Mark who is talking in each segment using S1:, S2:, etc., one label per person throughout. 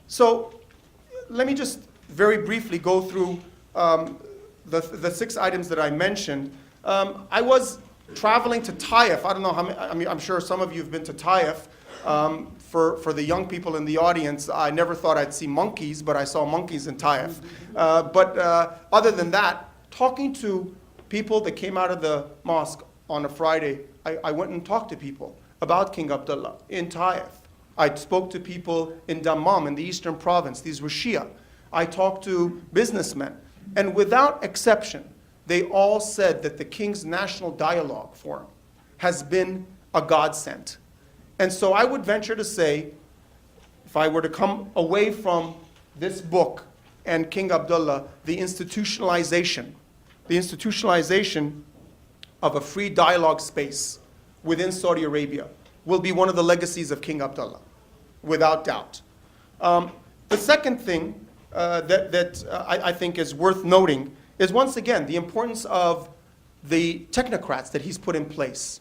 S1: So let me just very briefly go through the 6 items that I mentioned. I was traveling to Taif. I don't know how many, I mean, I'm sure some of you have been to Taif. For the young people in the audience, I never thought I'd see monkeys, but I saw monkeys in Taif. But other than that, talking to people that came out of the mosque on a Friday, I went and talked to people about King Abdullah in Taif. I spoke to people in Dammam, in the eastern province. These were Shia. I talked to businessmen. And without exception, they all said that the King's National Dialogue Forum has been a godsend. And so I would venture to say, if I were to come away from this book and King Abdullah, the institutionalization of a free dialogue space within Saudi Arabia will be one of the legacies of King Abdullah, without doubt. The second thing that I think is worth noting is, once again, the importance of the technocrats that he's put in place.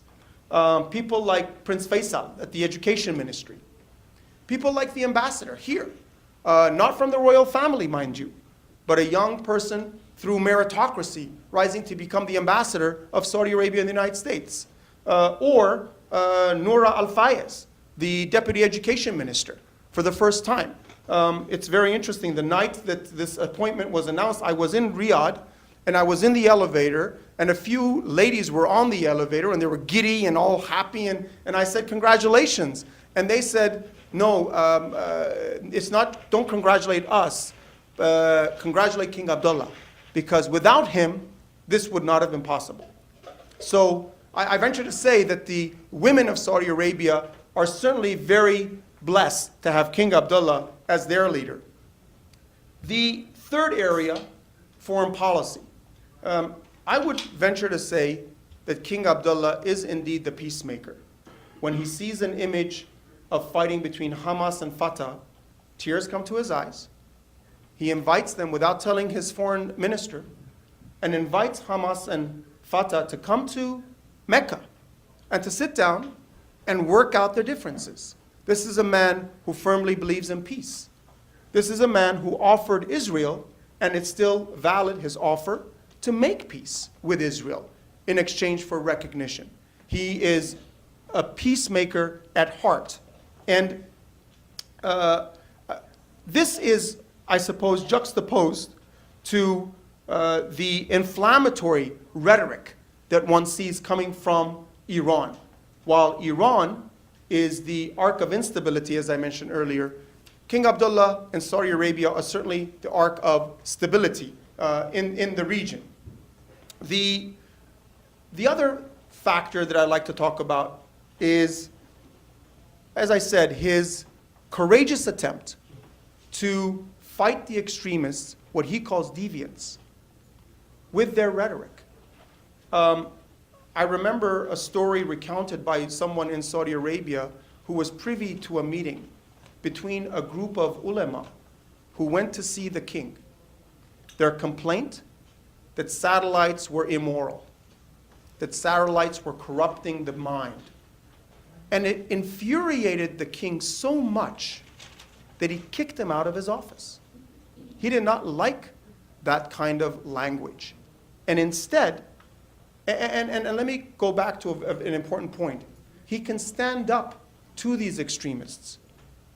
S1: People like Prince Faisal at the Education Ministry. People like the ambassador here, not from the royal family, mind you, but a young person through meritocracy rising to become the ambassador of Saudi Arabia in the United States. Or Noura Al-Fayez, the deputy education minister, for the first time. It's very interesting. The night that this appointment was announced, I was in Riyadh, and I was in the elevator, and a few ladies were on the elevator, and they were giddy and all happy, and I said, congratulations. And they said, no, it's not, don't congratulate us, congratulate King Abdullah, because without him, this would not have been possible. So I venture to say that the women of Saudi Arabia are certainly very blessed to have King Abdullah as their leader. The third area, foreign policy. I would venture to say that King Abdullah is indeed the peacemaker. When he sees an image of fighting between Hamas and Fatah, tears come to his eyes. He invites them without telling his foreign minister, and invites Hamas and Fatah to come to Mecca and to sit down and work out their differences. This is a man who firmly believes in peace. This is a man who offered Israel, and it's still valid, his offer, to make peace with Israel in exchange for recognition. He is a peacemaker at heart. And this is, I suppose, juxtaposed to the inflammatory rhetoric that one sees coming from Iran. While Iran is the arc of instability, as I mentioned earlier, King Abdullah and Saudi Arabia are certainly the arc of stability in the region. The other factor that I'd like to talk about is, as I said, his courageous attempt to fight the extremists, what he calls deviants, with their rhetoric. I remember a story recounted by someone in Saudi Arabia who was privy to a meeting between a group of ulama who went to see the king. Their complaint, that satellites were immoral, that satellites were corrupting the mind. And it infuriated the king so much that he kicked him out of his office. He did not like that kind of language. And instead, and let me go back to an important point. He can stand up to these extremists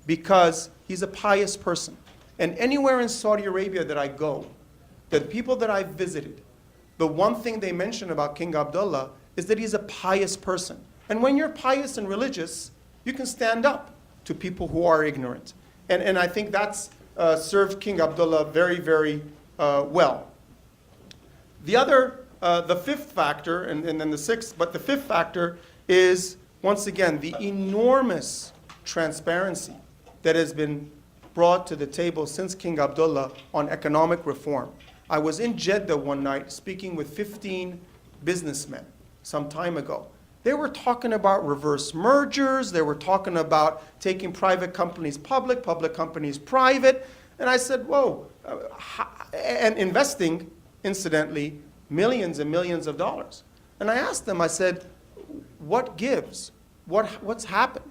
S1: because he's a pious person. And anywhere in Saudi Arabia that I go, the people that I've visited, the one thing they mention about King Abdullah is that he's a pious person. And when you're pious and religious, you can stand up to people who are ignorant. And I think that's served King Abdullah very, very well. The fifth factor, and then the sixth, but the fifth factor is, once again, the enormous transparency that has been brought to the table since King Abdullah on economic reform. I was in Jeddah one night speaking with 15 businessmen some time ago. They were talking about reverse mergers. They were talking about taking private companies public, public companies private. And I said, whoa, and investing, incidentally, millions and millions of dollars. And I asked them, I said, what gives? What's happened?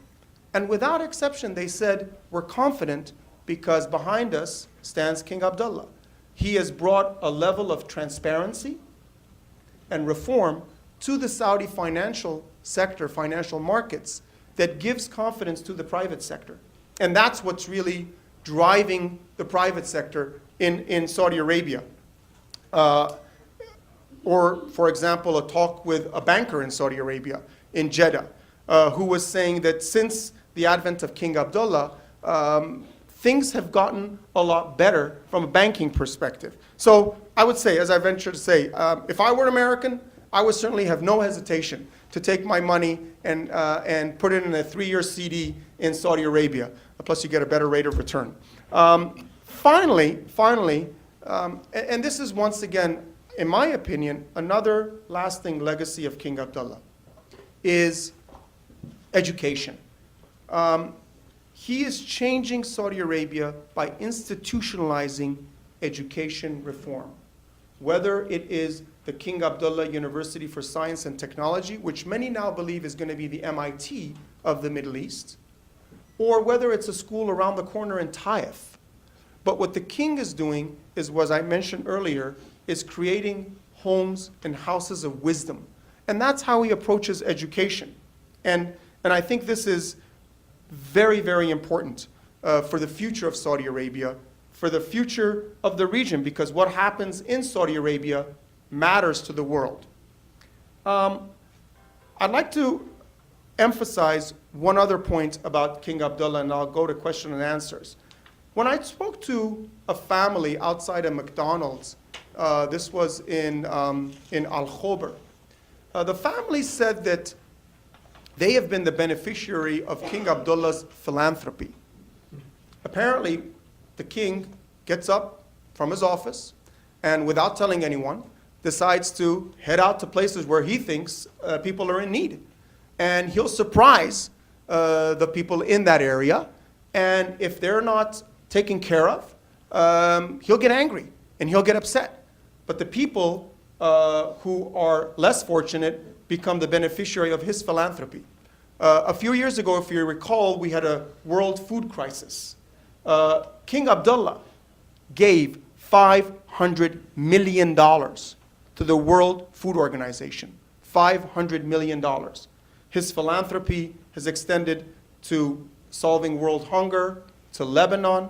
S1: And without exception, they said, we're confident Because behind us stands King Abdullah. He has brought a level of transparency and reform to the Saudi financial sector, financial markets, that gives confidence to the private sector. And that's what's really driving the private sector in Saudi Arabia. Or, for example, a talk with a banker in Saudi Arabia, in Jeddah, who was saying that since the advent of King Abdullah, things have gotten a lot better from a banking perspective. So I would say, as I venture to say, if I were American, I would certainly have no hesitation to take my money and put it in a 3-year CD in Saudi Arabia. Plus you get a better rate of return. Finally, and this is once again, in my opinion, another lasting legacy of King Abdullah, is education. He is changing Saudi Arabia by institutionalizing education reform. Whether it is the King Abdullah University for Science and Technology, which many now believe is going to be the MIT of the Middle East, or whether it's a school around the corner in Taif. But what the king is doing is, as I mentioned earlier, is creating homes and houses of wisdom. And that's how he approaches education. And I think this is very, very important for the future of Saudi Arabia, for the future of the region, because what happens in Saudi Arabia matters to the world. I'd like to emphasize one other point about King Abdullah, and I'll go to question and answers. When I spoke to a family outside of McDonald's, this was in Al Khobar, the family said that they have been the beneficiary of King Abdullah's philanthropy. Apparently, the king gets up from his office and, without telling anyone, decides to head out to places where he thinks people are in need. And he'll surprise the people in that area. And if they're not taken care of, he'll get angry and he'll get upset. But the people who are less fortunate become the beneficiary of his philanthropy. A few years ago, if you recall, we had a world food crisis. King Abdullah gave $500 million to the World Food Organization. $500 million. His philanthropy has extended to solving world hunger, to Lebanon,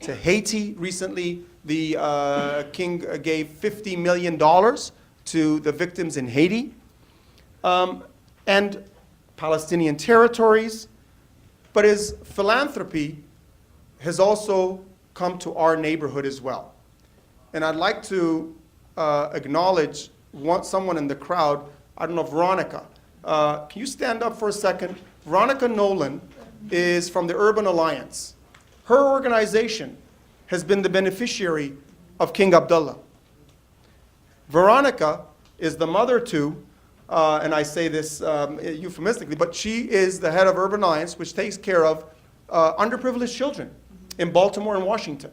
S1: to Haiti. Recently, the king gave $50 million to the victims in Haiti, and Palestinian territories. But his philanthropy has also come to our neighborhood as well. And I'd like to acknowledge someone in the crowd. I don't know, Veronica. Can you stand up for a second? Veronica Nolan is from the Urban Alliance. Her organization has been the beneficiary of King Abdullah. Veronica is the mother to, and I say this euphemistically, but she is the head of Urban Alliance, which takes care of underprivileged children in Baltimore and Washington.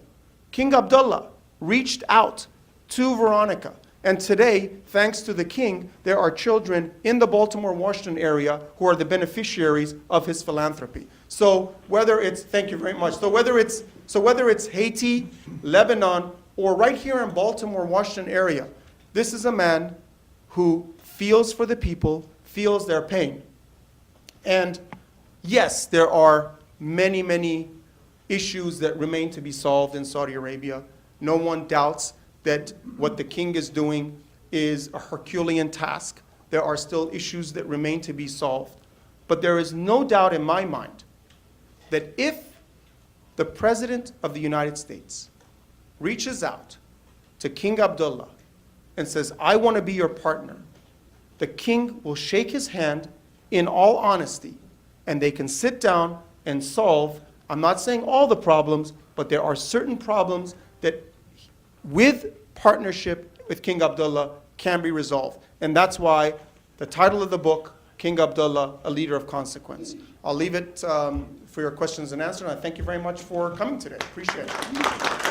S1: King Abdullah reached out to Veronica. And today, thanks to the king, there are children in the Baltimore-Washington area who are the beneficiaries of his philanthropy. So whether it's, thank you very much, so whether it's Haiti, Lebanon, or right here in Baltimore-Washington area, this is a man who feels for the people, feels their pain. And yes, there are many, many issues that remain to be solved in Saudi Arabia. No one doubts that what the king is doing is a Herculean task. There are still issues that remain to be solved. But there is no doubt in my mind that if the President of the United States reaches out to King Abdullah and says, I want to be your partner, the king will shake his hand in all honesty, and they can sit down and solve, I'm not saying all the problems, but there are certain problems that with partnership with King Abdullah can be resolved. And that's why the title of the book, King Abdullah, A Leader of Consequence. I'll leave it for your questions and answers, and I thank you very much for coming today. Appreciate it.